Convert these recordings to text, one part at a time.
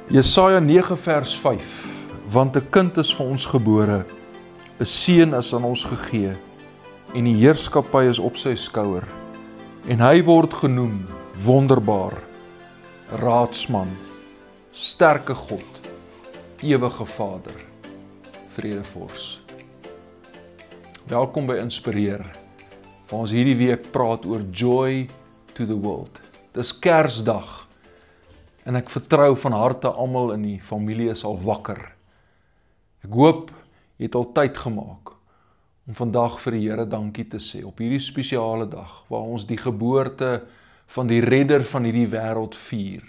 Jesaja 9 vers 5, want 'n kind is vir ons gebore, 'n seun is aan ons gegee, en die heerskappy is op sy skouer, en hy word genoem wonderbaar, raadsman, sterke God, ewige Vader, vredevors. Welkom by Inspireer, waar ons hierdie week praat oor Joy to the World. Dis Kersdag, en ek vertrou van harte almal in die familie is al wakker. Ek hoop jy het al tyd gemaak om vandag vir die Here dankie te sê op hierdie spesiale dag waar ons die geboorte van die redder van hierdie wêreld vier,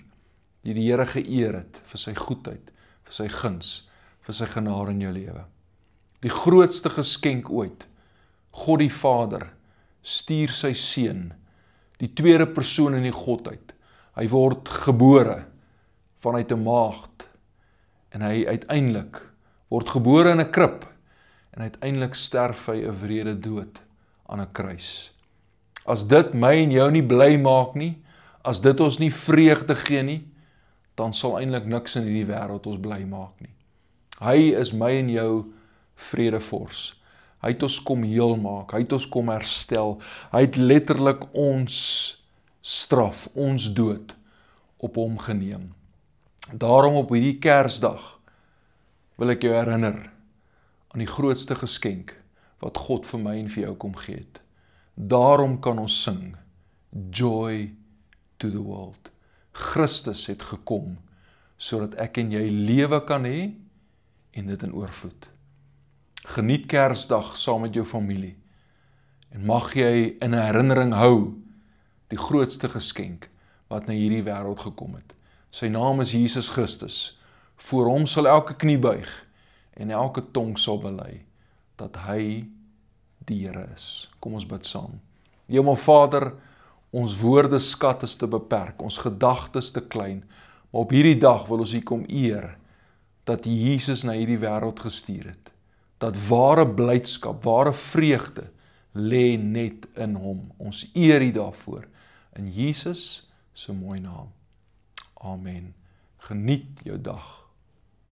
die Here geëer het vir sy goedheid, vir sy guns, vir sy genade in jou lewe. Die grootste geskenk ooit, God die Vader stuur sy seun, die tweede persoon in die Godheid. Hy word gebore vanuit 'n maagd en hy uiteindelik word gebore in 'n krib en uiteindelik sterf hy 'n wrede dood aan 'n kruis. As dit my en jou nie bly maak nie, as dit ons nie vreugde gee nie, dan sal eintlik niks in hierdie wêreld ons bly maak nie. Hy is my en jou vredevors. Hy het ons kom heel maak, hy het ons kom herstel, hy het letterlik ons straf, ons dood op hom geneem. Daarom op hierdie Kersdag wil ek jou herinner aan die grootste geskenk wat God vir my en vir jou kom gee het. Daarom kan ons sing, Joy to the World. Christus het gekom, sodat ek en jy lewe kan hê en dit in oorvloed. Geniet Kersdag saam met jou familie en mag jy in herinnering hou die grootste geskenk wat na hierdie wêreld gekom het. Sy naam is Jesus Christus. Voor hom sal elke knie buig en elke tong sal bely dat hy die Here is. Kom ons bid saam. Hemel Vader, ons woordeskat is te beperk, ons gedagtes te klein, maar op hierdie dag wil ons U kom eer dat Jesus na hierdie wêreld gestuur het. Dat ware blydskap, ware vreugde lê net in hom. Ons eer U daarvoor. In Jesus se mooi naam. Amen. Geniet jou dag.